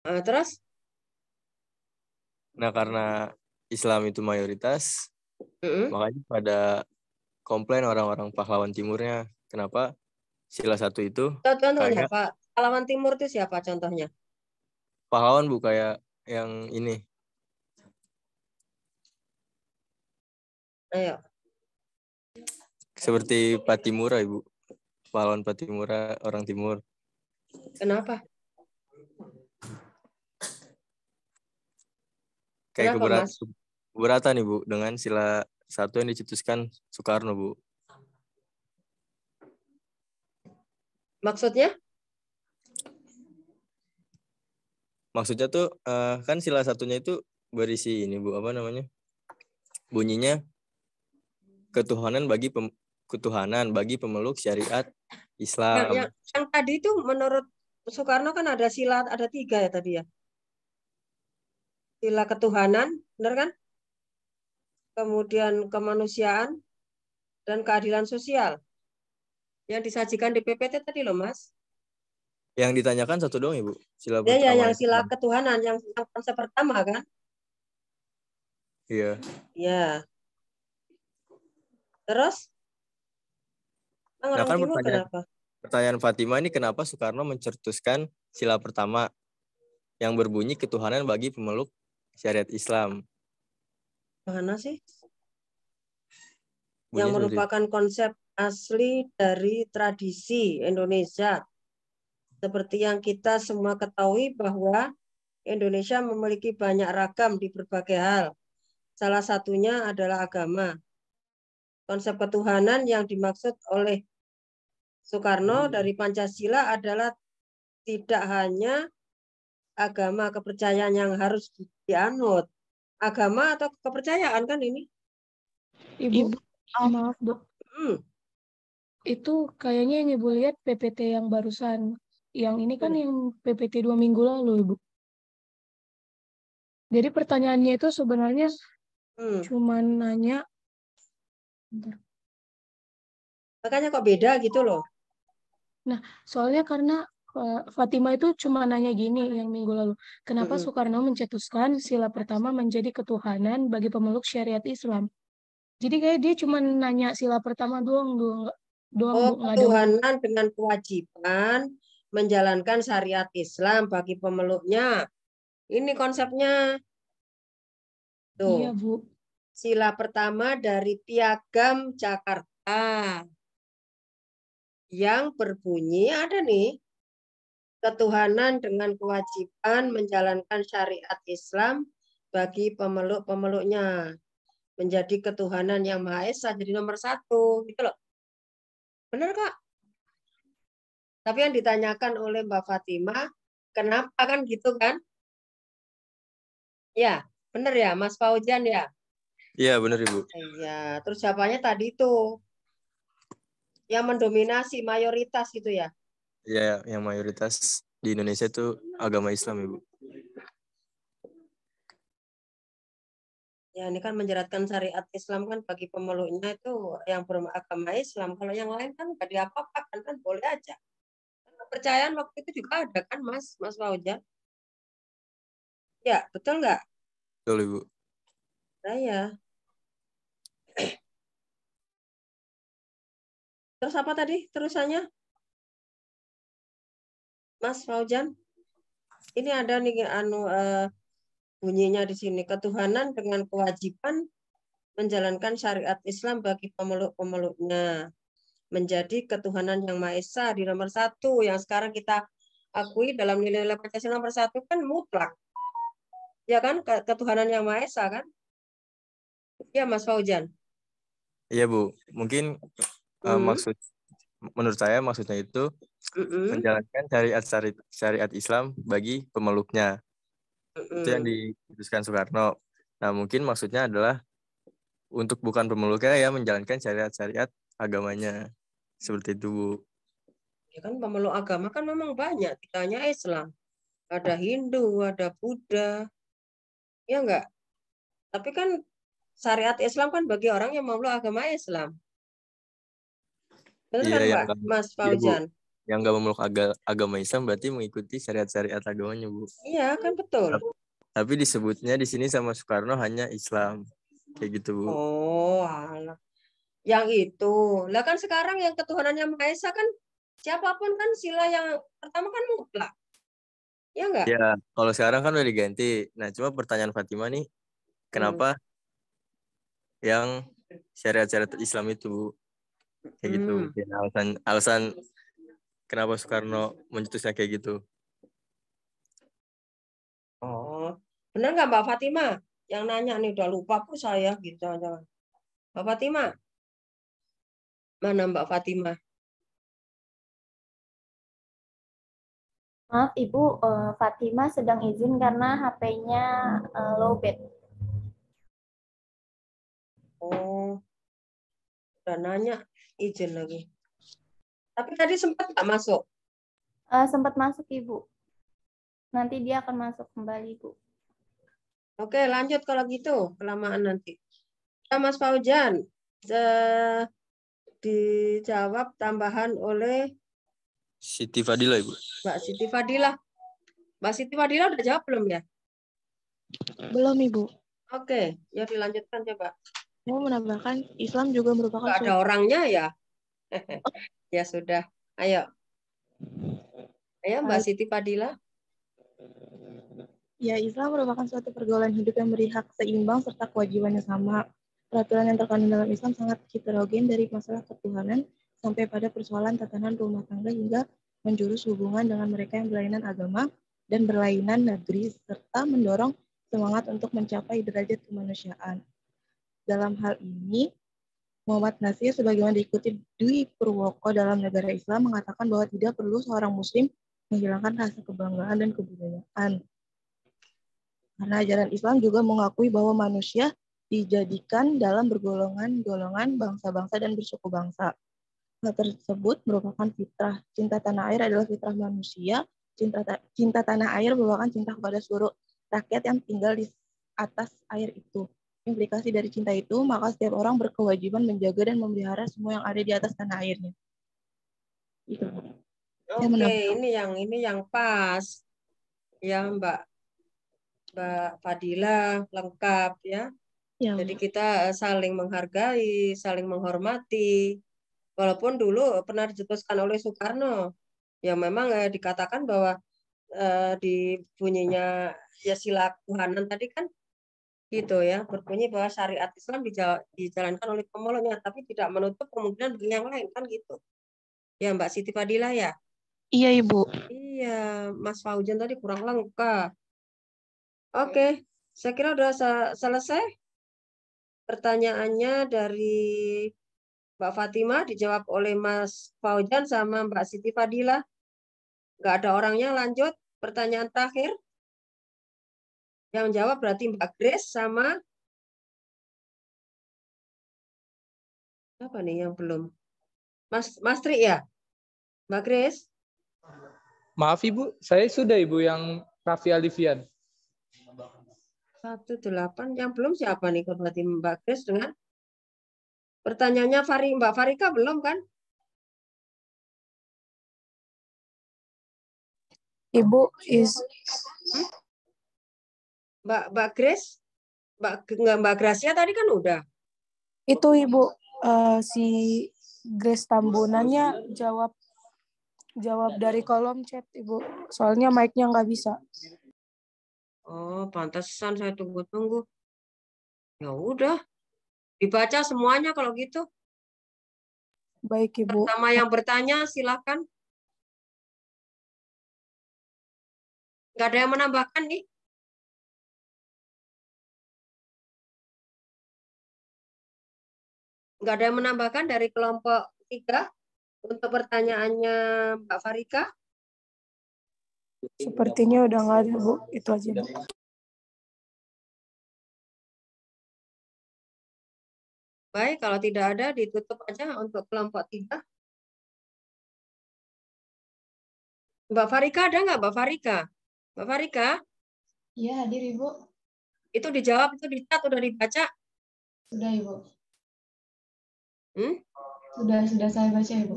Terus? Nah, karena Islam itu mayoritas, Mm-mm. makanya pada komplain orang-orang pahlawan timurnya. Kenapa sila satu itu Contohnya, kayak Pak. Pahlawan Timur itu siapa contohnya? pahlawan bu kayak yang ini. Ayo. Seperti Patimura, Ibu. Pahlawan Patimura, orang timur. Kenapa? Kayak Kenapa, Mas? keberatan, Ibu, dengan sila satu yang dicetuskan Soekarno, Bu. Maksudnya? Maksudnya tuh kan sila satunya itu berisi ini, Bu, apa namanya? Bunyinya ketuhanan bagi pemeluk syariat Yang, Islam. yang, yang tadi itu menurut Soekarno kan ada sila, ada 3 ya tadi ya. Sila ketuhanan, benar kan? Kemudian kemanusiaan dan keadilan sosial. Yang disajikan di PPT tadi loh, Mas. Yang ditanyakan satu dong, Ibu. Sila Ya, pertama yang itu. sila ketuhanan, yang konsep pertama kan? Iya. Ya. Terus, Nah, orang kan timur kenapa? pertanyaan Fatima ini kenapa Soekarno mencetuskan sila pertama yang berbunyi ketuhanan bagi pemeluk syariat Islam. Mana sih? Yang Bunyinya seperti itu. merupakan konsep asli dari tradisi Indonesia. Seperti yang kita semua ketahui bahwa Indonesia memiliki banyak ragam di berbagai hal. Salah satunya adalah agama. Konsep ketuhanan yang dimaksud oleh Soekarno dari Pancasila adalah tidak hanya agama kepercayaan yang harus dianut. Agama atau kepercayaan kan ini? Ibu, maaf Bu. Hmm. Itu kayaknya yang Ibu lihat PPT yang barusan. Yang ini kan yang PPT 2 minggu lalu, Ibu. Jadi pertanyaannya itu sebenarnya cuma nanya. Bentar. Makanya kok beda gitu loh. Nah, soalnya karena Fatima itu cuma nanya gini yang minggu lalu. Kenapa Soekarno mencetuskan sila pertama menjadi ketuhanan bagi pemeluk syariat Islam? Jadi kayak dia cuma nanya sila pertama doang Bu, nggak ada hubungan. Ketuhanan dengan kewajiban menjalankan syariat Islam bagi pemeluknya. Ini konsepnya. Tuh. Iya, Bu. Sila pertama dari Piagam Jakarta yang berbunyi ada nih, ketuhanan dengan kewajiban menjalankan syariat Islam bagi pemeluk-pemeluknya, menjadi ketuhanan yang Maha Esa, jadi nomor 1 gitu loh. Benar Kak? Tapi yang ditanyakan oleh Mbak Fatima, kenapa kan gitu kan? Ya, benar ya Mas Faujan ya? Iya, benar Ibu. Iya, terus jawabannya tadi itu yang mendominasi mayoritas gitu ya. Iya, yang mayoritas di Indonesia itu agama Islam, Ibu. Ya, ini kan menjeratkan syariat Islam kan bagi pemeluknya itu yang beragama Islam. Kalau yang lain kan nggak diapa-apakan kan boleh aja. Kepercayaan waktu itu juga ada kan Mas Fauja? Ya, betul nggak? Betul, Ibu. Nah ya. Terus apa tadi terusannya? Mas Faujan? Ini ada nih bunyinya di sini. Ketuhanan dengan kewajiban menjalankan syariat Islam bagi pemeluk-pemeluknya. Menjadi ketuhanan yang Maha Esa di nomor 1 yang sekarang kita akui dalam nilai-nilai Pancasila nomor 1 kan mutlak. Ya kan, ketuhanan yang Maha Esa kan? Ya Mas Faujan. Iya, Bu. Mungkin menurut saya maksudnya itu menjalankan syariat Islam bagi pemeluknya. Itu yang diputuskan Soekarno. Nah, mungkin maksudnya adalah untuk bukan pemeluknya ya menjalankan syariat-syariat agamanya. Seperti itu, Bu. Ya kan pemeluk agama kan memang banyak, tidak hanya Islam. Ada Hindu, ada Buddha. Ya enggak? Tapi kan syariat Islam kan bagi orang yang memeluk agama Islam. Benar Iya, kan yang Mbak? Mas iya, Bu. Faujan? yang nggak memeluk agama Islam berarti mengikuti syariat-syariat agamanya, Bu. Iya, kan betul. Tapi disebutnya di sini sama Soekarno hanya Islam. Kayak gitu, Bu. Oh, alah. Yang itu. Lah kan sekarang yang ketuhanan yang Maha Esa kan siapapun kan sila yang pertama kan mutlak. Ya enggak? Ya, kalau sekarang kan udah diganti. Nah, cuma pertanyaan Fatima nih, kenapa yang syariat-syariat Islam itu kayak gitu? Ya, alasan kenapa Soekarno mencetusnya kayak gitu? Oh, benar nggak Mbak Fatima? Yang nanya nih udah lupa kok saya gitu, jangan. Mbak Fatima, mana Mbak Fatima? Maaf Ibu, Fatima sedang izin karena HP-nya lowbat. Oh, udah nanya izin lagi. Tapi tadi sempat nggak masuk? Sempat masuk Ibu. Nanti dia akan masuk kembali Bu. Oke, lanjut kalau gitu. Kelamaan nanti. Ya, Mas Faujan, dijawab tambahan oleh Siti Fadila, Ibu. Mbak Siti Fadila. Mbak Siti Fadila udah jawab belum ya? Belum, Ibu. Oke, ya dilanjutkan coba. Mau menambahkan, Islam juga merupakan Nggak ada orangnya ya? Ya sudah. Ayo. Ayo Mbak Siti Fadila. Ya, Islam merupakan suatu pergaulan hidup yang beri hak seimbang serta kewajiban yang sama. Peraturan yang terkandung dalam Islam sangat heterogen dari masalah ketuhanan sampai pada persoalan tatanan rumah tangga hingga menjurus hubungan dengan mereka yang berlainan agama dan berlainan negeri serta mendorong semangat untuk mencapai derajat kemanusiaan. Dalam hal ini, Muhammad Nasir sebagaimana diikuti Dwi Purwoko dalam negara Islam mengatakan bahwa tidak perlu seorang muslim menghilangkan rasa kebanggaan dan kebudayaan. Karena ajaran Islam juga mengakui bahwa manusia dijadikan dalam bergolongan-golongan bangsa-bangsa dan bersuku bangsa. Hal tersebut merupakan fitrah. Cinta tanah air adalah fitrah manusia. Cinta tanah air merupakan cinta kepada seluruh rakyat yang tinggal di atas air itu. Implikasi dari cinta itu, maka setiap orang berkewajiban menjaga dan memelihara semua yang ada di atas tanah airnya. Itu. Oke, ini yang pas. Ya, Mbak Fadila lengkap ya. Jadi kita saling menghargai, saling menghormati. Walaupun dulu pernah dicetuskan oleh Soekarno, ya memang dikatakan bahwa di bunyinya ya sila ketuhanan tadi kan gitu ya, berbunyi bahwa syariat Islam dijalankan oleh pemeluknya, tapi tidak menutup kemungkinan bagi yang lain kan gitu. Ya Mbak Siti Fadila ya. Iya Ibu. Iya, Mas Faujan tadi kurang lengkap. Oke, saya kira udah selesai pertanyaannya dari Mbak Fatima, dijawab oleh Mas Faujan sama Mbak Siti Fadila. Nggak ada orangnya, lanjut. Pertanyaan terakhir. Yang jawab berarti Mbak Grace sama apa nih yang belum? Mas Tri ya? Mbak Grace? Maaf Ibu, saya sudah Ibu yang Raffi Alifian. 18. Yang belum siapa nih? Berarti Mbak Grace dengan pertanyaannya Mbak Farika belum kan? Ibu Mbak Grace? Mbak Gracia tadi kan udah. Itu Ibu, si Grace Tambunannya jawab dari kolom chat Ibu. Soalnya mic-nya nggak bisa. Oh, pantesan saya tunggu-tunggu. Ya udah, dibaca semuanya kalau gitu. Baik Ibu. Pertama yang bertanya silakan. Nggak ada yang menambahkan nih? Nggak ada yang menambahkan dari kelompok 3 untuk pertanyaannya Mbak Farika? Sepertinya udah nggak ada Bu, itu aja Bu. Baik, kalau tidak ada ditutup aja untuk kelompok 3. Mbak Farika ada nggak Mbak Farika? Mbak Farika? Iya, hadir Ibu. Itu dijawab, itu di chat, udah dibaca? Sudah Ibu. Hmm? Sudah saya baca Ibu.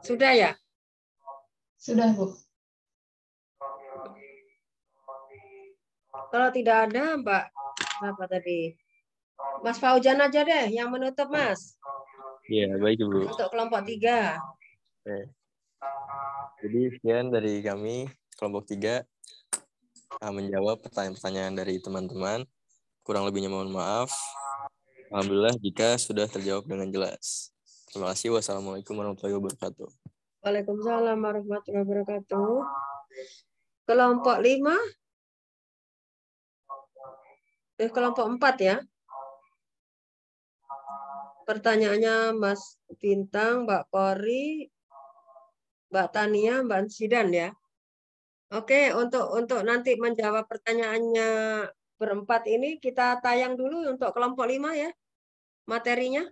Sudah ya? Sudah, Bu. Kalau tidak ada, Mbak, apa tadi? Mas Fauzan aja deh yang menutup, Mas. Iya, baik Ibu. Untuk kelompok 3. Oke. Jadi sekian dari kami, kelompok 3, menjawab pertanyaan-pertanyaan dari teman-teman. Kurang lebihnya mohon maaf. Alhamdulillah jika sudah terjawab dengan jelas. Terima kasih. Wassalamualaikum warahmatullahi wabarakatuh. Waalaikumsalam warahmatullahi wabarakatuh. Kelompok 5. Kelompok 4 ya. Pertanyaannya Mas Bintang, Mbak Kori, Mbak Tania, Mbak Sidan ya. Oke, untuk nanti menjawab pertanyaannya berempat ini kita tayang dulu untuk kelompok 5 ya. Materinya.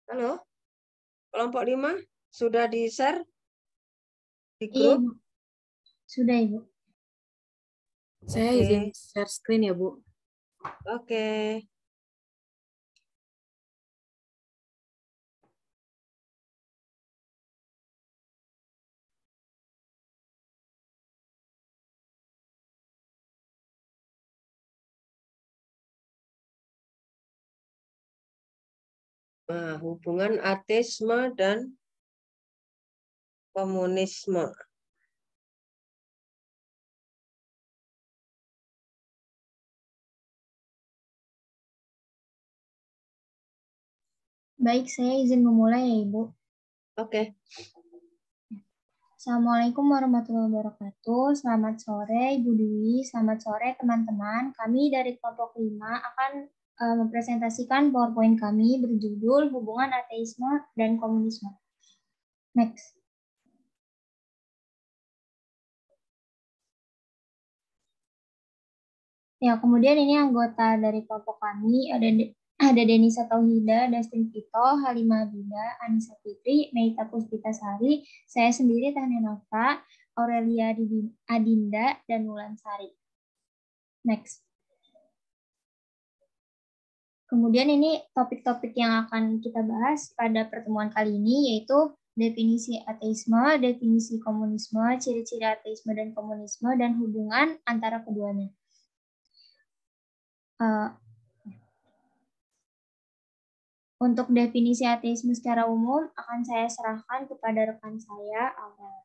Halo. Kelompok 5 sudah di-share di grup? Iya, Bu. Sudah, Ibu. Saya izin share screen ya, Bu. Oke. Nah, hubungan ateisme dan komunisme. Baik, saya izin memulai ya, Ibu. Oke. Assalamualaikum warahmatullahi wabarakatuh. Selamat sore, Ibu Dwi. Selamat sore, teman-teman. Kami dari kelompok 5 akan mempresentasikan PowerPoint kami berjudul Hubungan Ateisme dan Komunisme. Next. Ya, kemudian ini anggota dari kelompok kami, ada Denisa Tauhida, Dastin Vito, Halimah Abida, Anissa Fitri, Meita Puspitasari, saya sendiri Tania Nova, Aurelia Adinda, dan Wulan Sari. Next. Kemudian ini topik-topik yang akan kita bahas pada pertemuan kali ini, yaitu definisi ateisme, definisi komunisme, ciri-ciri ateisme dan komunisme, dan hubungan antara keduanya. Untuk definisi ateisme secara umum akan saya serahkan kepada rekan saya, Aurel.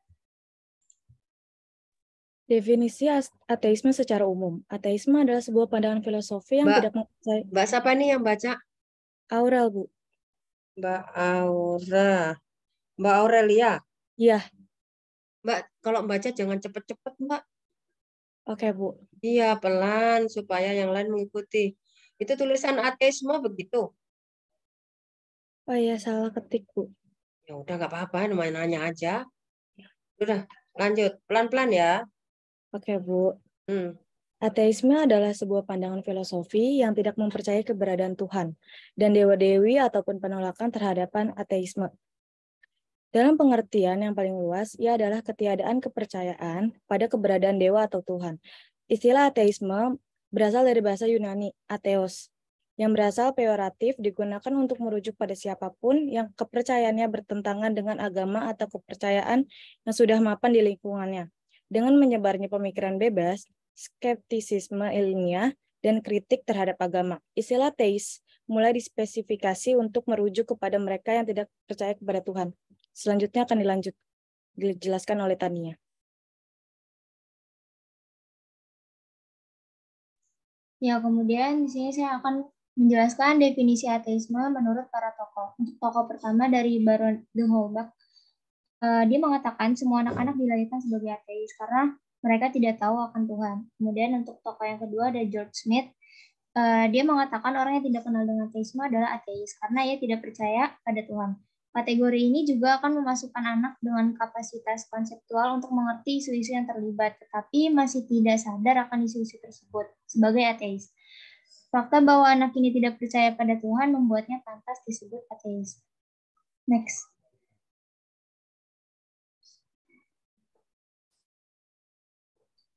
Definisi ateisme secara umum. Ateisme adalah sebuah pandangan filosofi yang tidak mempercayai. Mbak siapa nih yang baca? Aurel, Bu. Mbak Aura. Mbak Aurelia? Iya. Mbak, kalau baca jangan cepet-cepet, Mbak. Oke, Bu. Iya, pelan supaya yang lain mengikuti. Itu tulisan ateisme begitu. Oh iya, salah ketik, Bu. Ya udah nggak apa-apa, namanya nanya aja. Udah, lanjut. Pelan-pelan ya. Oke, Bu. Ateisme adalah sebuah pandangan filosofi yang tidak mempercayai keberadaan Tuhan dan dewa-dewi ataupun penolakan terhadapan ateisme. Dalam pengertian yang paling luas, ia adalah ketiadaan kepercayaan pada keberadaan dewa atau Tuhan. Istilah ateisme berasal dari bahasa Yunani, atheos, yang berasal peyoratif digunakan untuk merujuk pada siapapun yang kepercayaannya bertentangan dengan agama atau kepercayaan yang sudah mapan di lingkungannya. Dengan menyebarnya pemikiran bebas, skeptisisme ilmiah, dan kritik terhadap agama. Istilah teis mulai dispesifikasi untuk merujuk kepada mereka yang tidak percaya kepada Tuhan. Selanjutnya akan dijelaskan oleh Tania. Ya, kemudian di sini saya akan menjelaskan definisi ateisme menurut para tokoh. Untuk tokoh pertama dari Baron de Holbach, dia mengatakan semua anak-anak dilahirkan sebagai ateis karena mereka tidak tahu akan Tuhan. Kemudian untuk tokoh yang kedua ada George Smith. Dia mengatakan orang yang tidak kenal dengan ateisme adalah ateis karena ia tidak percaya pada Tuhan. Kategori ini juga akan memasukkan anak dengan kapasitas konseptual untuk mengerti isu-isu yang terlibat, tetapi masih tidak sadar akan isu-isu tersebut sebagai ateis. Fakta bahwa anak ini tidak percaya pada Tuhan membuatnya pantas disebut ateis. Next.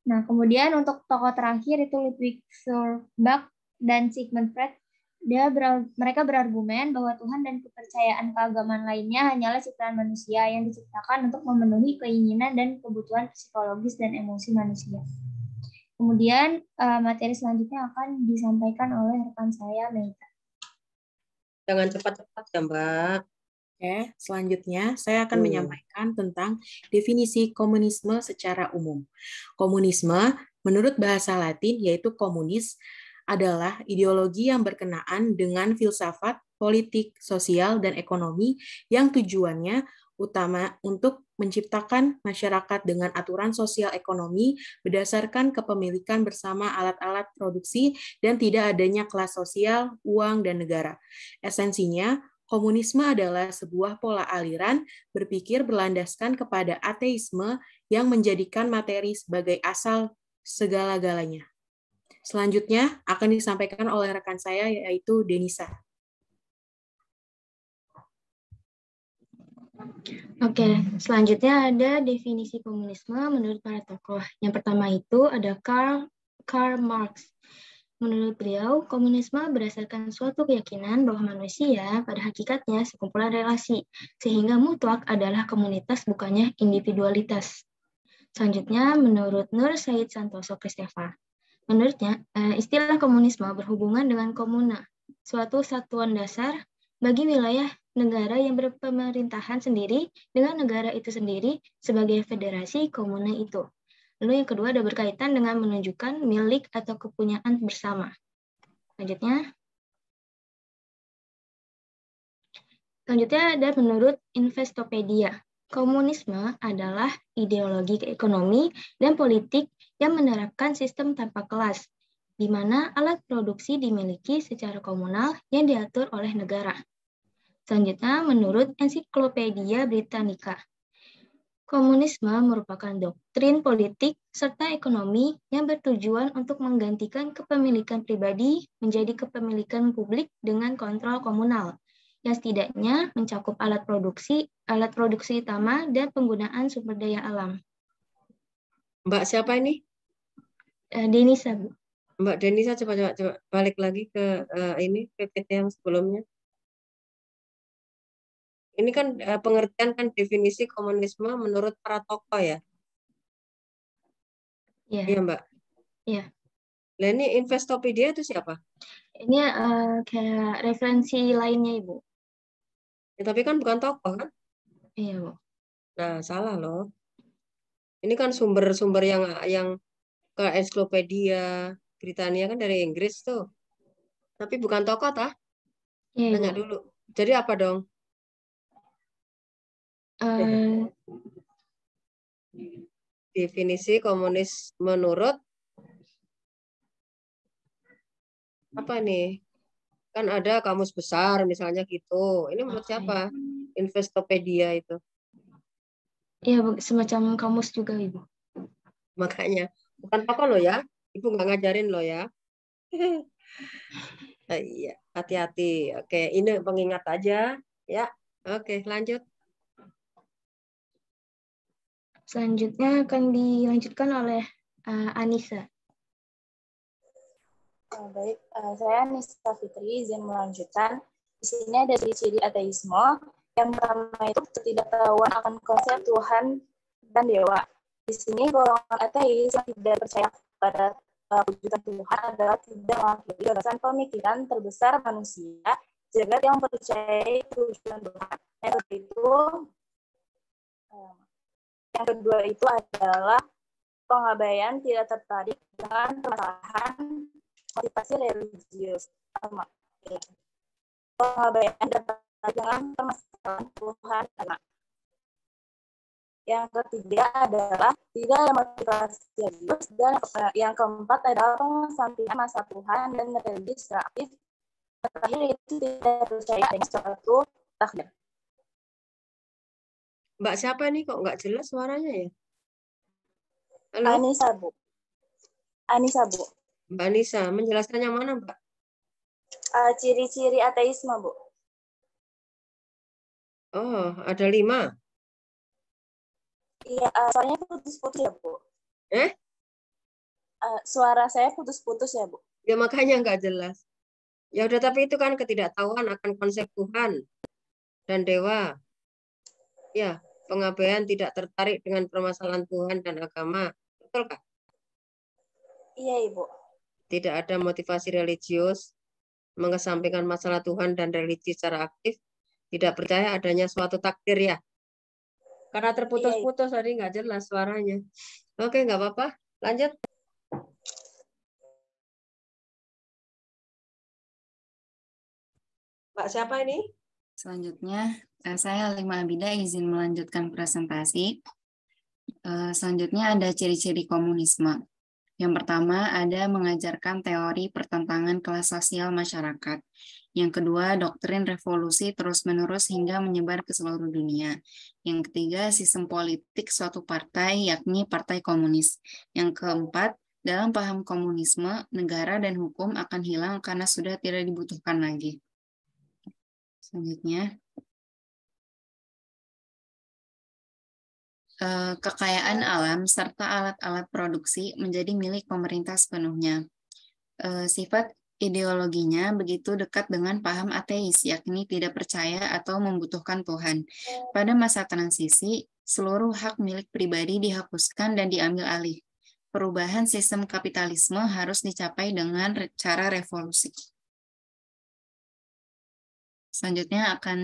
Nah, kemudian untuk tokoh terakhir itu Ludwig Feuerbach dan Sigmund Freud. Mereka berargumen bahwa Tuhan dan kepercayaan keagamaan lainnya hanyalah ciptaan manusia yang diciptakan untuk memenuhi keinginan dan kebutuhan psikologis dan emosi manusia. Kemudian materi selanjutnya akan disampaikan oleh rekan saya, Meita. Jangan cepat-cepat ya, Mbak. Oke, selanjutnya saya akan menyampaikan tentang definisi komunisme secara umum. Komunisme, menurut bahasa Latin, yaitu komunis, adalah ideologi yang berkenaan dengan filsafat, politik, sosial, dan ekonomi yang tujuannya utama untuk menciptakan masyarakat dengan aturan sosial ekonomi berdasarkan kepemilikan bersama alat-alat produksi dan tidak adanya kelas sosial, uang, dan negara. Esensinya, komunisme adalah sebuah pola aliran berpikir berlandaskan kepada ateisme yang menjadikan materi sebagai asal segala-galanya. Selanjutnya akan disampaikan oleh rekan saya, yaitu Denisa. Oke, selanjutnya ada definisi komunisme menurut para tokoh. Yang pertama itu ada Karl Marx. Menurut beliau, komunisme berdasarkan suatu keyakinan bahwa manusia pada hakikatnya sekumpulan relasi, sehingga mutlak adalah komunitas bukannya individualitas. Selanjutnya, menurut Nur Said Santoso Kristefa. Menurutnya, istilah komunisme berhubungan dengan komuna, suatu satuan dasar bagi wilayah negara yang berpemerintahan sendiri dengan negara itu sendiri sebagai federasi komuna itu. Lalu yang kedua ada berkaitan dengan menunjukkan milik atau kepunyaan bersama. Selanjutnya ada menurut Investopedia. Komunisme adalah ideologi ekonomi dan politik yang menerapkan sistem tanpa kelas, di mana alat produksi dimiliki secara komunal yang diatur oleh negara. Selanjutnya, menurut Ensiklopedia Britannica, komunisme merupakan doktrin politik serta ekonomi yang bertujuan untuk menggantikan kepemilikan pribadi menjadi kepemilikan publik dengan kontrol komunal, yang setidaknya mencakup alat produksi utama dan penggunaan sumber daya alam. Mbak siapa ini? Denisa, Bu. Mbak Denisa, coba balik lagi ke ini PPT yang sebelumnya. Ini kan pengertian kan definisi komunisme menurut para tokoh ya? Iya. Iya, Mbak? Iya. Nah, ini Investopedia itu siapa? Ini kayak referensi lainnya, Ibu. Ya, tapi kan bukan tokoh kan? Iya, Bu. Nah, salah loh. Ini kan sumber-sumber yang ke Ensiklopedia Britania kan dari Inggris tuh. Tapi bukan tokoh tah? Iya, Tanya Ibu. dulu. Jadi apa dong? Definisi komunis menurut apa nih? Kan ada kamus besar misalnya gitu. Ini menurut siapa? Investopedia itu. Iya, semacam kamus juga, Ibu. Makanya bukan tokoh lo ya. Ibu nggak ngajarin lo ya. Iya, hati-hati. Oke, ini pengingat aja ya. Oke, lanjut. Selanjutnya akan dilanjutkan oleh Anissa. Baik, saya Anissa Fitri, izin melanjutkan. Di sini ada ciri-ciri ateisme. Yang pertama itu ketidaktahuan akan konsep Tuhan dan Dewa. Di sini golongan ateis yang tidak percaya pada wujud Tuhan adalah tidak mengakui gagasan pemikiran terbesar manusia, jagat yang percaya wujudan Tuhan. Yang kedua itu adalah pengabaian tidak tertarik dengan permasalahan motivasi religius. Pengabaian tidak tertarik dengan permasalahan Tuhan. Yang ketiga adalah tidak ada motivasi religius, dan yang keempat adalah pengesampingan masa Tuhan dan religi secara aktif. Terakhir itu tidak percaya dengan suatu takdir. Mbak siapa nih kok nggak jelas suaranya ya? Halo? Anissa, Bu. Anissa, Bu. Mbak Anissa, menjelaskannya mana, Mbak? Ciri-ciri ateisme, Bu. Oh, ada 5. Iya, soalnya putus-putus ya, Bu. Eh? Suara saya putus-putus ya, Bu. Ya makanya nggak jelas. Ya udah, tapi itu kan ketidaktahuan akan konsep Tuhan dan dewa. Ya, pengabaian tidak tertarik dengan permasalahan Tuhan dan agama. Betul kah? Iya, Ibu. Tidak ada motivasi religius, mengesampingkan masalah Tuhan dan religi secara aktif, tidak percaya adanya suatu takdir ya. Karena terputus-putus tadi nggak jelas suaranya. Oke, nggak apa-apa. Lanjut. Mbak siapa ini? Selanjutnya, saya Halimah Abida izin melanjutkan presentasi. Selanjutnya ada ciri-ciri komunisme. Yang pertama ada mengajarkan teori pertentangan kelas sosial masyarakat. Yang kedua, doktrin revolusi terus-menerus hingga menyebar ke seluruh dunia. Yang ketiga, sistem politik suatu partai, yakni Partai Komunis. Yang keempat, dalam paham komunisme, negara dan hukum akan hilang karena sudah tidak dibutuhkan lagi. Selanjutnya, kekayaan alam serta alat-alat produksi menjadi milik pemerintah sepenuhnya. Sifat ideologinya begitu dekat dengan paham ateis, yakni tidak percaya atau membutuhkan Tuhan. Pada masa transisi, seluruh hak milik pribadi dihapuskan dan diambil alih. Perubahan sistem kapitalisme harus dicapai dengan cara revolusi. Selanjutnya akan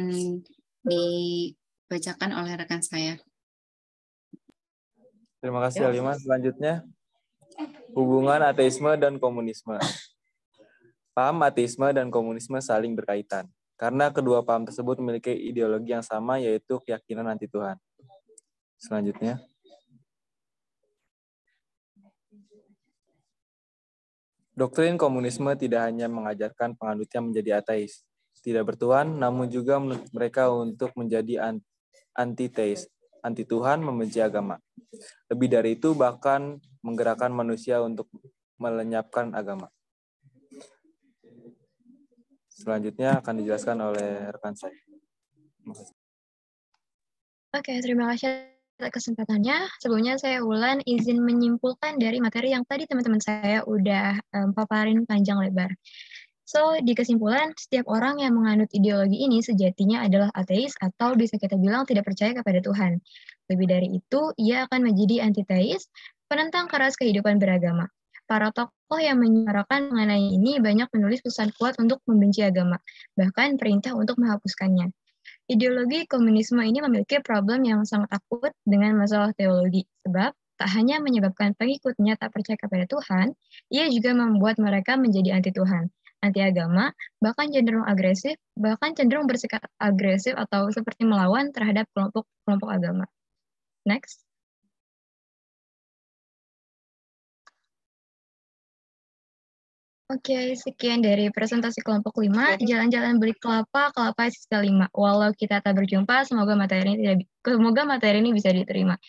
dibacakan oleh rekan saya. Terima kasih Halimah. Selanjutnya, hubungan ateisme dan komunisme. Paham ateisme dan komunisme saling berkaitan, karena kedua paham tersebut memiliki ideologi yang sama, yaitu keyakinan anti Tuhan. Selanjutnya, doktrin komunisme tidak hanya mengajarkan penganutnya menjadi ateis, tidak bertuhan, namun juga mereka untuk menjadi anti-teis, anti Tuhan, membenci agama. Lebih dari itu, bahkan menggerakkan manusia untuk melenyapkan agama. Selanjutnya akan dijelaskan oleh rekan saya. Oke, terima kasih atas kesempatannya. Sebelumnya saya Wulan izin menyimpulkan dari materi yang tadi teman-teman saya udah paparin panjang lebar. So, di kesimpulan, setiap orang yang menganut ideologi ini sejatinya adalah ateis atau bisa kita bilang tidak percaya kepada Tuhan. Lebih dari itu, ia akan menjadi antiteis, penentang keras kehidupan beragama. Para tokoh yang menyuarakan mengenai ini banyak menulis pesan kuat untuk membenci agama, bahkan perintah untuk menghapuskannya. Ideologi komunisme ini memiliki problem yang sangat akut dengan masalah teologi, sebab tak hanya menyebabkan pengikutnya tak percaya kepada Tuhan, ia juga membuat mereka menjadi anti Tuhan, anti agama, bahkan cenderung agresif, bahkan cenderung bersikap agresif atau seperti melawan terhadap kelompok agama. Next. Oke, sekian dari presentasi kelompok 5, jalan-jalan beli kelapa sisa 5. Walau kita tak berjumpa, semoga materi ini bisa diterima.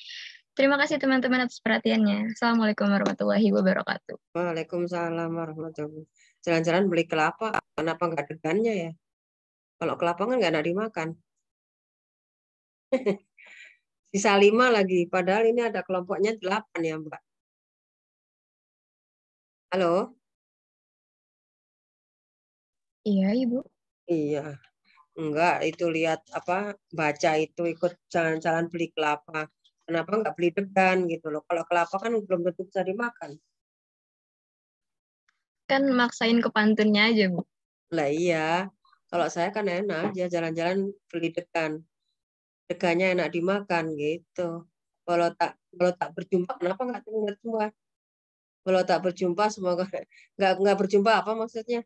Terima kasih teman-teman atas perhatiannya. Assalamualaikum warahmatullahi wabarakatuh. Waalaikumsalam warahmatullahi wabarakatuh. Jalan-jalan beli kelapa, kenapa nggak degannya ya? Kalau kelapa kan nggak enak dimakan. Sisa 5 lagi, padahal ini ada kelompoknya 8 ya Mbak. Halo? Iya, Ibu. Iya. Enggak, itu lihat baca itu ikut jalan-jalan beli kelapa. Kenapa enggak beli degan gitu loh. Kalau kelapa kan belum tentu bisa dimakan. Kan maksain ke pantunnya aja, Bu. Lah iya. Kalau saya kan enak aja jalan-jalan beli degan. Degannya enak dimakan gitu. Kalau tak berjumpa, kenapa enggak dengar semua? Kalau tak berjumpa, semoga enggak berjumpa apa maksudnya?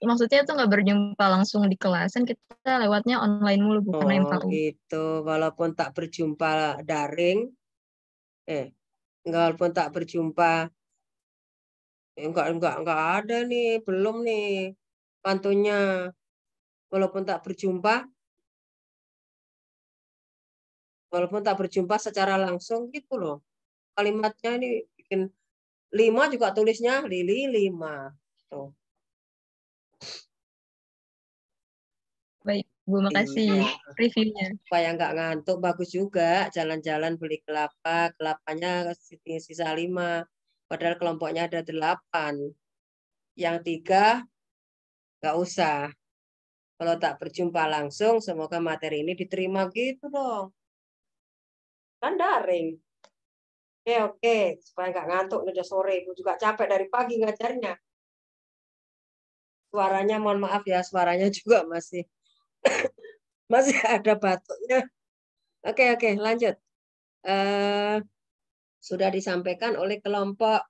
Maksudnya tuh nggak berjumpa langsung di kelas, kan kita lewatnya online mulu, bukan MKU. Gitu, walaupun tak berjumpa daring, walaupun tak berjumpa, enggak ada nih, belum nih pantunnya, walaupun tak berjumpa secara langsung gitu loh, kalimatnya ini bikin 5 juga tulisnya Lili 5, tuh. Baik, Bu, makasih reviewnya. Supaya nggak ngantuk, bagus juga jalan-jalan beli kelapanya sisa 5, padahal kelompoknya ada 8. Yang 3 nggak usah. Kalau tak berjumpa langsung, semoga materi ini diterima gitu dong. Kan daring. Oke. Supaya nggak ngantuk, udah sore. Ibu juga capek dari pagi ngajarnya. Suaranya, mohon maaf ya, suaranya juga masih ada batuknya. Oke, lanjut. Sudah disampaikan oleh kelompok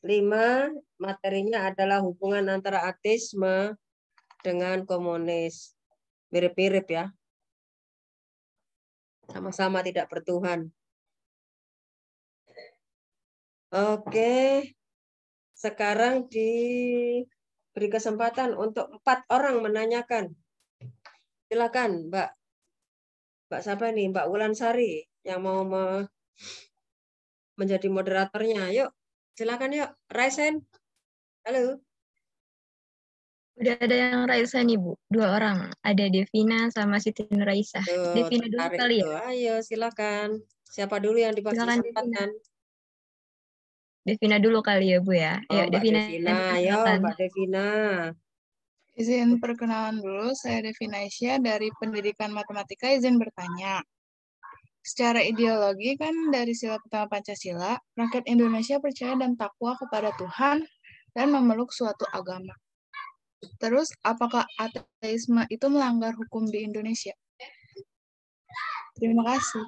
5, materinya adalah hubungan antara ateisme dengan komunis. Mirip-mirip ya. Sama-sama tidak bertuhan. Oke. Sekarang diberi kesempatan untuk 4 orang menanyakan. Silakan, Mbak siapa nih? Mbak Wulansari yang mau menjadi moderatornya. Yuk, silakan yuk. Raise hand. Halo. Udah ada yang Raisa nih, Bu. 2 orang. Ada Devina sama Siti Nuraisah. Devina dulu kali ya? Ayo, silakan. Siapa dulu yang diberi kesempatan? Devina dulu kali ya, Bu ya. Ayo, Mbak Devina. Ayo, Mbak Devina. Izin perkenalan dulu, saya Devina Isya dari Pendidikan Matematika, izin bertanya. Secara ideologi kan dari sila pertama Pancasila, rakyat Indonesia percaya dan takwa kepada Tuhan dan memeluk suatu agama. Terus, apakah ateisme itu melanggar hukum di Indonesia? Terima kasih.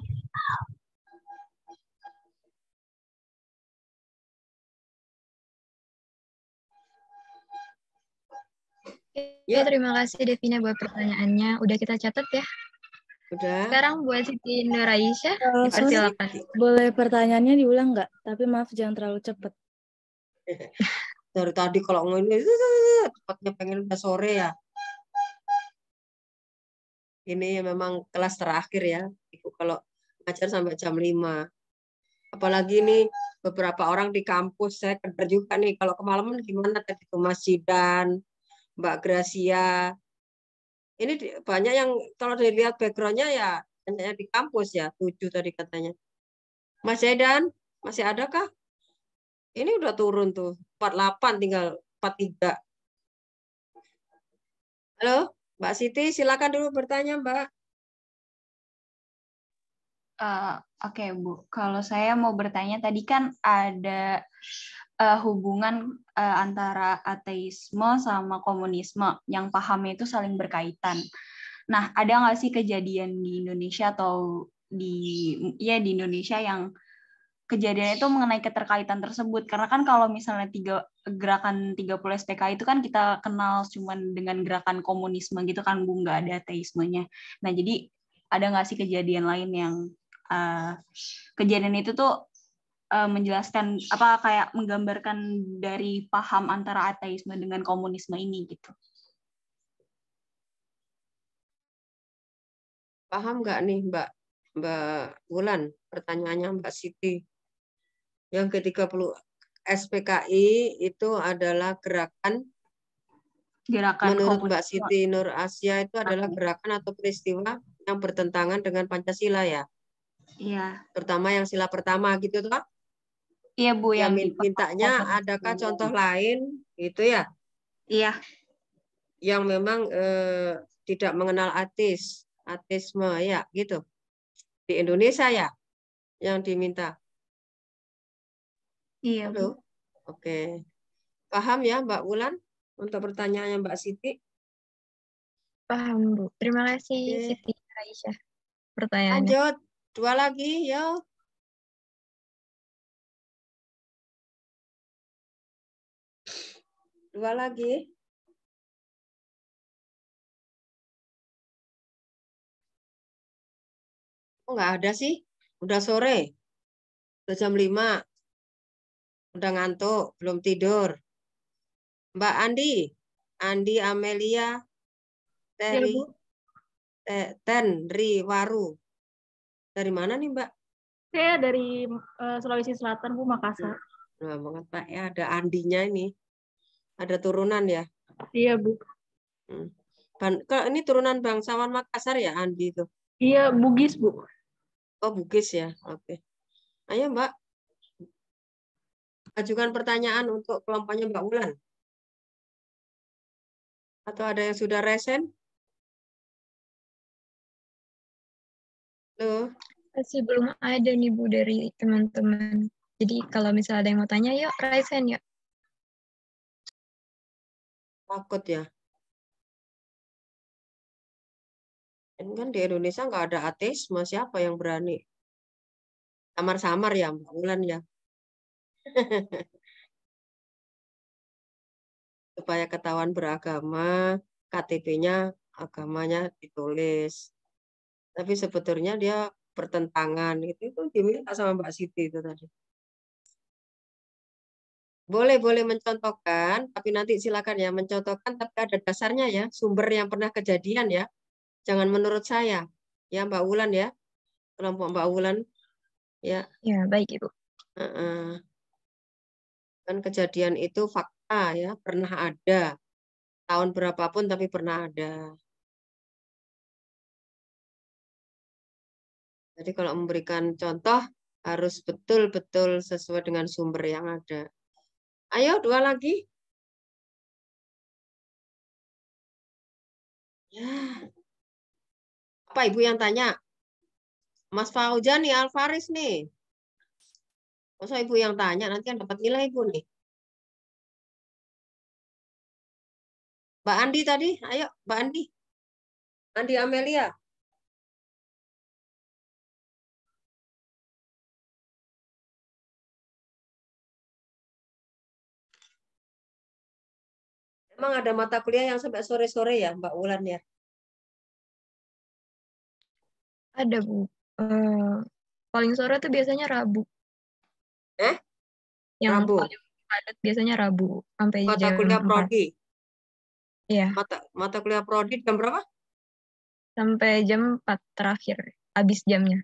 Ya, terima kasih Devina buat pertanyaannya. Udah kita catat ya? Udah. Sekarang buat Siti Nuraisah, dipersilakan. Boleh pertanyaannya diulang nggak? Tapi maaf jangan terlalu cepat. Dari tadi kalau ngomongin cepatnya pengen udah sore ya. Ini memang kelas terakhir ya. Ibu kalau ngajar sampai jam 5. Apalagi nih beberapa orang di kampus, saya kerja juga nih. Kalau kemalaman gimana tadi ke masjidan, Mbak Gracia. Ini banyak yang kalau dilihat background-nya ya banyaknya di kampus ya, 7 tadi katanya. Mas Zaidan, masih ada kah? Ini udah turun tuh, 48 tinggal 43. Halo, Mbak Siti, silakan dulu bertanya, Mbak. Oke, Bu. Kalau saya mau bertanya, tadi kan ada hubungan antara ateisme sama komunisme yang pahamnya itu saling berkaitan. Nah, ada nggak sih kejadian di Indonesia atau di Indonesia yang kejadian itu mengenai keterkaitan tersebut? Karena kan kalau misalnya gerakan 30 SPK itu kan kita kenal cuman dengan gerakan komunisme gitu kan, Bu, nggak ada ateismenya. Nah, jadi ada nggak sih kejadian lain yang kejadian itu tuh menjelaskan apa kayak menggambarkan dari paham antara ateisme dengan komunisme ini gitu? Paham nggak nih Mbak Wulan pertanyaannya Mbak Siti? Yang ke-30 SPKI itu adalah gerakan menurut Mbak Siti Nur Asia itu adalah gerakan atau peristiwa yang bertentangan dengan Pancasila ya? Iya. Terutama yang sila pertama gitu toh? Iya Bu, yang mintanya adakah contoh lain gitu ya? Iya. Yang memang tidak mengenal ateisme ya gitu. Di Indonesia ya yang diminta. Iya, Bu. Oke. Paham ya Mbak Wulan untuk pertanyaannya Mbak Siti? Paham, Bu. Terima kasih Siti Aisyah pertanyaannya. Lanjut. 2 lagi, yo. Dua lagi. Oh, nggak ada sih. Udah sore. Udah jam 5. Udah ngantuk, belum tidur. Mbak Andi Amelia Tenriwaru. Dari mana nih, Mbak? Saya dari Sulawesi Selatan, Bu, Makassar. Nah, banget, Pak. Ya, ada Andinya ini. Ada turunan ya? Iya, Bu. Kalau ini turunan bangsawan Makassar ya, Andi itu? Iya, Bugis, Bu. Oh, Bugis ya. Oke. Ayo, Mbak. Ajukan pertanyaan untuk kelompoknya Mbak Wulan. Atau ada yang sudah resen? Loh. Masih belum ada nih Bu dari teman-teman. Jadi kalau misalnya ada yang mau tanya, yuk raise hand yuk. Takut ya. Ini kan di Indonesia nggak ada ateisme, siapa yang berani? Samar-samar ya, Mbak Wulan ya. Supaya ketahuan beragama, KTP-nya agamanya ditulis. Tapi sebetulnya dia bertentangan. Itu diminta sama Mbak Siti itu tadi. Boleh mencontohkan, tapi nanti silakan ya mencontohkan, tapi ada dasarnya ya, sumber yang pernah kejadian ya. Jangan menurut saya, ya Mbak Wulan ya, kelompok Mbak Wulan, ya. Ya baik Ibu. Kan kejadian itu fakta ya, pernah ada, tahun berapapun tapi pernah ada. Jadi kalau memberikan contoh harus betul-betul sesuai dengan sumber yang ada. Ayo, 2 lagi. Ya. Apa Ibu yang tanya? Mas Fauzan nih, Alfaris nih. Masa Ibu yang tanya, nanti kan dapat nilai Ibu nih. Mbak Andi tadi, ayo Mbak Andi. Andi Amelia. Emang ada mata kuliah yang sampai sore-sore ya Mbak Wulan ya? Ada Bu. Paling sore tuh biasanya Rabu. Yang Rabu. paling padat biasanya Rabu sampai Mata jam kuliah 4. prodi. Iya. Mata kuliah prodi jam berapa? Sampai jam 4 terakhir, habis jamnya.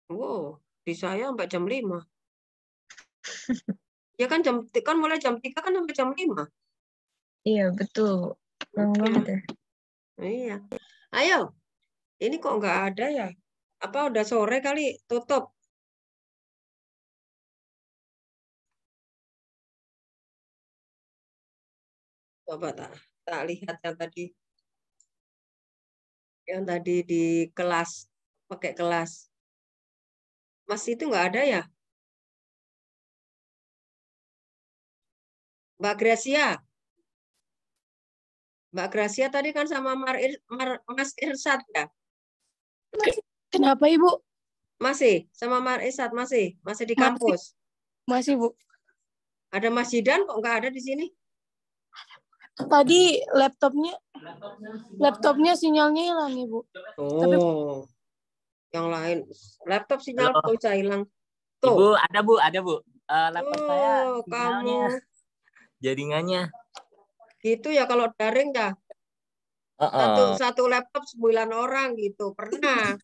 Wow, di saya sampai jam 5. Ya kan mulai jam 3 kan sampai jam 5. Iya, betul. Lama banget ya. Iya. Ayo. Ini kok nggak ada ya? Apa udah sore kali tutup? Coba tak lihat yang tadi. Yang tadi di kelas, pakai kelas. Mas itu nggak ada ya? Mbak Gracia. Mbak Gracia tadi kan sama Mas Irsad ya? Kenapa Ibu? Masih, sama Mas Irsad masih di kampus. Masih Bu. Ada Mas Jidan kok nggak ada di sini? Tadi laptopnya sinyalnya hilang Ibu. Oh, tapi yang lain laptop sinyal Halo. bisa hilang. Tuh. Ibu, ada Bu. Laptop saya sinyalnya, kamu. jaringannya. Gitu ya kalau daring ya. Satu laptop 9 orang gitu. Pernah.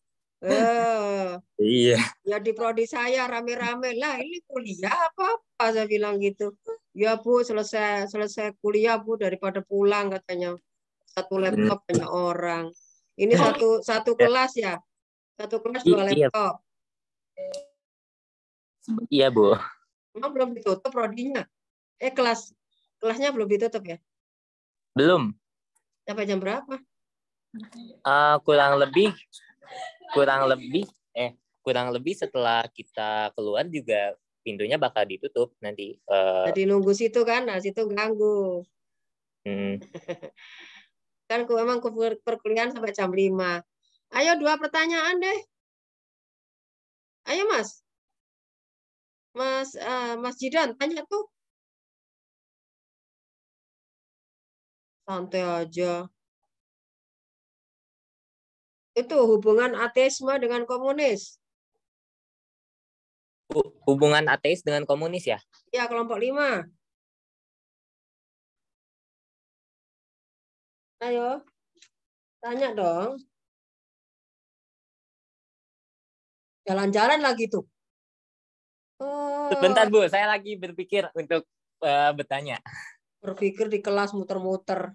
Iya. Ya di prodi saya rame-rame lah, ini kuliah apa saya bilang gitu. Ya Bu, selesai kuliah Bu, daripada pulang katanya. Satu laptop banyak orang. Ini satu kelas ya. Satu kelas 2 laptop. Iya Bu. Emang belum ditutup prodinya? Kelasnya belum ditutup ya? Belum. Sampai jam berapa? Kurang lebih setelah kita keluar juga pintunya bakal ditutup nanti. Jadi nunggu situ kan, nah situ ganggu. Kan memang perkuliahan sampai jam 5. Ayo 2 pertanyaan deh. Ayo Mas. Mas Jidan, tanya tuh. Santai aja. Itu hubungan ateisme dengan komunis. Hubungan ateis dengan komunis ya? Ya, kelompok 5. Ayo, tanya dong. Jalan-jalan lagi tuh. Sebentar Bu, saya lagi berpikir untuk bertanya. Berpikir di kelas muter-muter.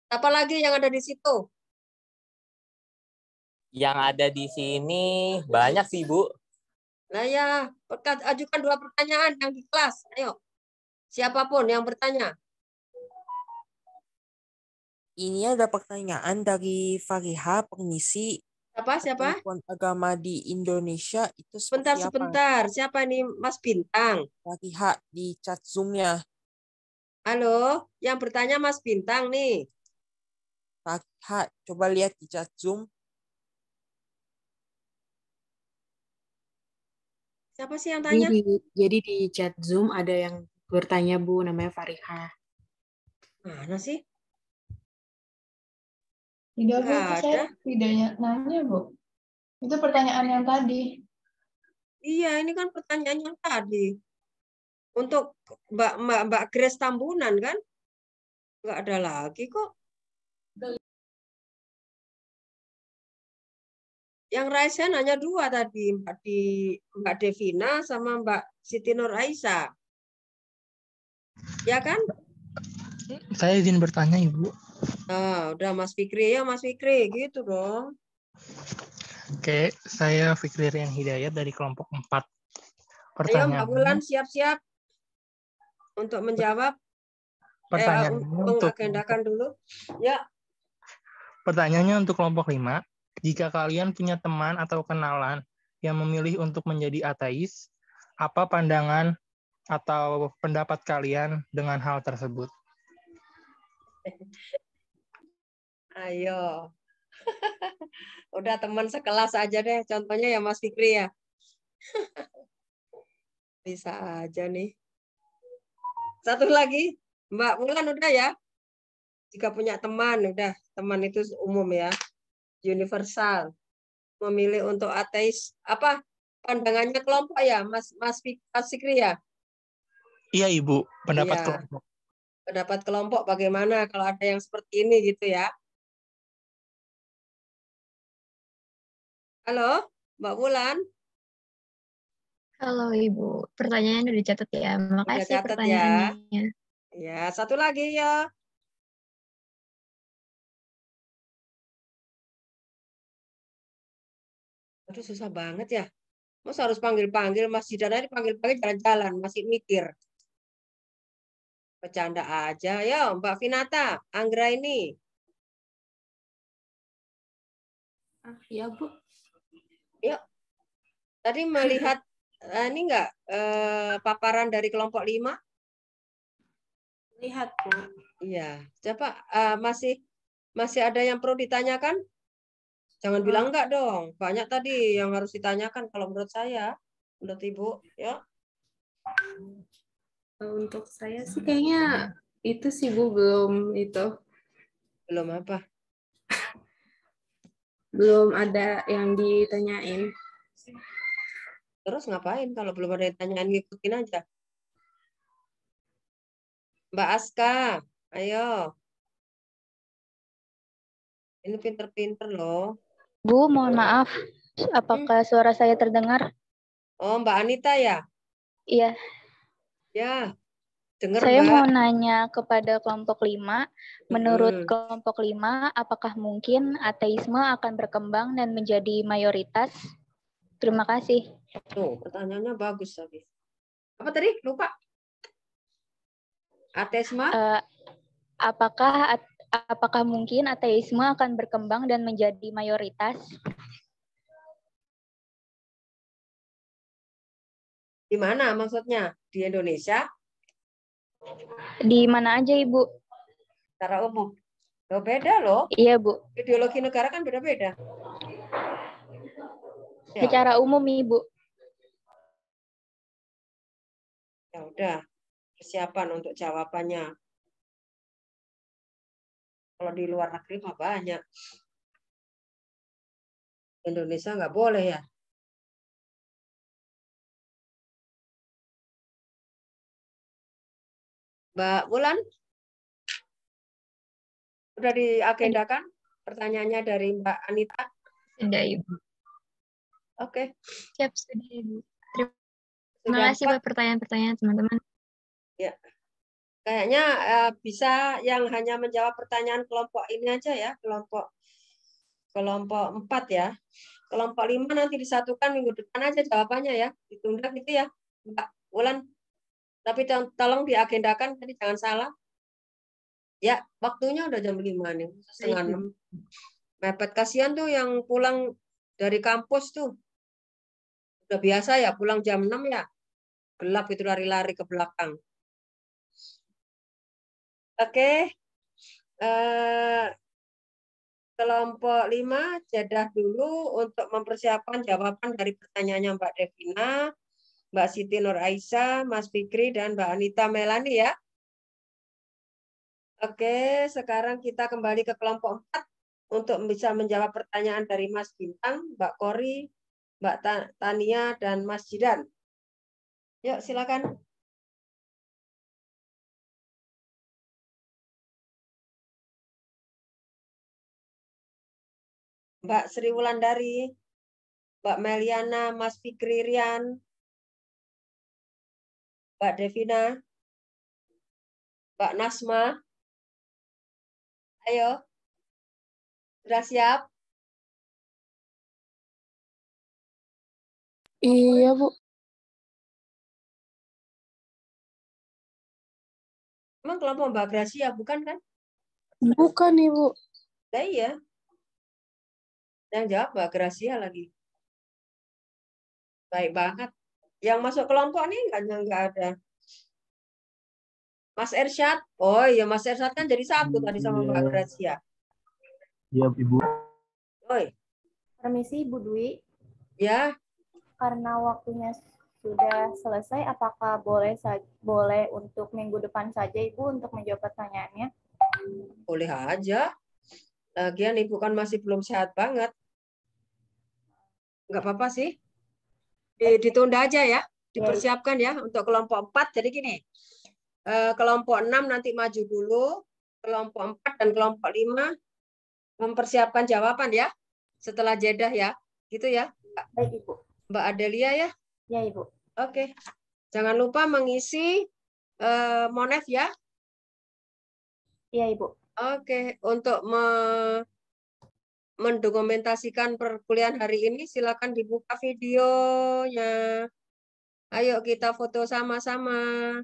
Apa lagi yang ada di situ? Yang ada di sini banyak sih Bu. Nah ya, ajukan 2 pertanyaan yang di kelas. Ayo. Siapapun yang bertanya. Ini ada pertanyaan dari Fariha, pengisi Siapa? Persatuan Agama di Indonesia itu seperti apa? Sebentar. Siapa ini Mas Bintang? Fariha di chat Zoom-nya. Halo, yang bertanya Mas Bintang nih. Fariha, coba lihat di chat Zoom. Siapa sih yang tanya? Jadi di chat Zoom ada yang bertanya, Bu, namanya Fariha. Mana sih? Tidak, Bu, saya tidak nanya, Bu. Itu pertanyaan yang tadi. Iya, ini kan pertanyaan yang tadi. Untuk Mbak Grace Tambunan kan? Nggak ada lagi kok. Yang raise hand hanya 2 tadi, Mbak Devina sama Mbak Siti Nur Aisyah. Ya kan? Saya izin bertanya, Ibu. Nah, udah Mas Fikri ya, Mas Fikri, gitu dong. Oke, saya Fikri Rian Hidayat dari kelompok 4. Ayo Mbak Bulan siap-siap untuk menjawab. Pertanyaannya mengagendakan dulu. Ya. Pertanyaannya untuk kelompok 5. Jika kalian punya teman atau kenalan yang memilih untuk menjadi ateis, apa pandangan atau pendapat kalian dengan hal tersebut? Ayo. Udah teman sekelas aja deh. Contohnya ya Mas Fikri ya. Bisa aja nih. Satu lagi. Mbak Wulan udah ya. Jika punya teman, udah. Teman itu umum ya. Universal. Memilih untuk ateis. Apa pandangannya kelompok ya, Mas Fikri ya? Iya, Ibu. Pendapat iya. kelompok. Pendapat kelompok bagaimana kalau ada yang seperti ini gitu ya. Halo, Mbak Wulan. Halo Ibu, pertanyaannya udah dicatat ya. Makasih pertanyaannya. Ya, satu lagi ya. Aduh, susah banget ya. Mas harus panggil-panggil, Mas Jidana dipanggil-panggil jalan-jalan, masih mikir. Bercanda aja. Ya, Mbak Vinata, Anggra ini. Ya, Bu. Yuk. Tadi melihat ini enggak paparan dari kelompok 5? Lihat, Bu. Iya. Coba masih ada yang perlu ditanyakan? Jangan bilang enggak dong. Banyak tadi yang harus ditanyakan kalau menurut saya. Menurut Ibu, ya. Untuk saya sih kayaknya itu sih, Bu, belum itu. Belum apa? Belum ada yang ditanyain. Terus ngapain kalau belum ada yang ditanyain, ngikutin aja. Mbak Aska, ayo. Ini pinter-pinter loh. Bu, mohon maaf. Apakah suara saya terdengar? Oh, Mbak Anita ya? Iya. Ya, dengar Saya Mbak. mau nanya kepada kelompok 5. Menurut kelompok 5, apakah mungkin ateisme akan berkembang dan menjadi mayoritas? Terima kasih. Tuh, pertanyaannya bagus tadi. Apa tadi? Lupa. Ateisme? Apakah mungkin ateisme akan berkembang dan menjadi mayoritas? Di mana maksudnya? Di Indonesia? Di mana aja, Ibu? Secara umum. Loh, beda loh. Iya, Bu. Ideologi negara kan beda-beda. Ya. Secara umum, Ibu. Ya udah, persiapan untuk jawabannya. Kalau di luar negeri mah banyak. Indonesia nggak boleh ya. Mbak Wulan? Sudah diagendakan pertanyaannya dari Mbak Anita? Sudah, Ibu. Oke. Siap, sudah, Ibu. Terima kasih buat pertanyaan-pertanyaan teman-teman. Ya. Kayaknya bisa yang hanya menjawab pertanyaan kelompok ini aja ya, kelompok 4 ya. Kelompok 5 nanti disatukan minggu depan aja jawabannya ya, ditunda gitu ya, Mbak Wulan. Tapi tolong diagendakan, tadi jangan salah. Ya, waktunya udah jam 5 nih, setengah 6. Mepet, kasihan tuh yang pulang dari kampus tuh. Udah biasa ya, pulang jam 6 ya. Gelap itu lari-lari ke belakang. Oke. Kelompok 5 jadah dulu untuk mempersiapkan jawaban dari pertanyaannya Mbak Devina, Mbak Siti Nur Aisyah, Mas Fikri, dan Mbak Anita Melani ya. Oke, sekarang kita kembali ke kelompok 4 untuk bisa menjawab pertanyaan dari Mas Bintang, Mbak Kori, Mbak Tania, dan Mas Jidan. Yuk, silakan. Mbak Sri Wulandari, Mbak Meliana, Mas Fikri Rian, Mbak Devina, Mbak Nasma. Ayo. Sudah siap? Iya, Bu. Emang kelompok Mbak Gracia, bukan kan? Bukan, Ibu. Nah, iya. Yang jawab Mbak Gracia lagi. Baik banget. Yang masuk kelompok ini enggak ada. Mas Ersyad. Oh iya, Mas Ersyad kan jadi satu tadi sama Mbak Gracia. Iya, Ibu. Oi. Permisi, Ibu Dwi. Ya. Karena waktunya sudah selesai, apakah boleh untuk minggu depan saja Ibu untuk menjawab pertanyaannya? Boleh aja. Lagian Ibu kan masih belum sehat banget. Enggak apa-apa sih. Ditunda aja ya. Dipersiapkan ya untuk kelompok 4. Jadi gini. Kelompok 6 nanti maju dulu. Kelompok 4 dan kelompok 5 mempersiapkan jawaban ya. Setelah jedah ya. Gitu ya. Baik, Ibu. Mbak Adelia ya. Ya, Ibu. Oke. Jangan lupa mengisi Monef ya. Iya, Ibu. Oke. Untuk mendokumentasikan perkuliahan hari ini, silakan dibuka videonya. Ayo kita foto sama-sama.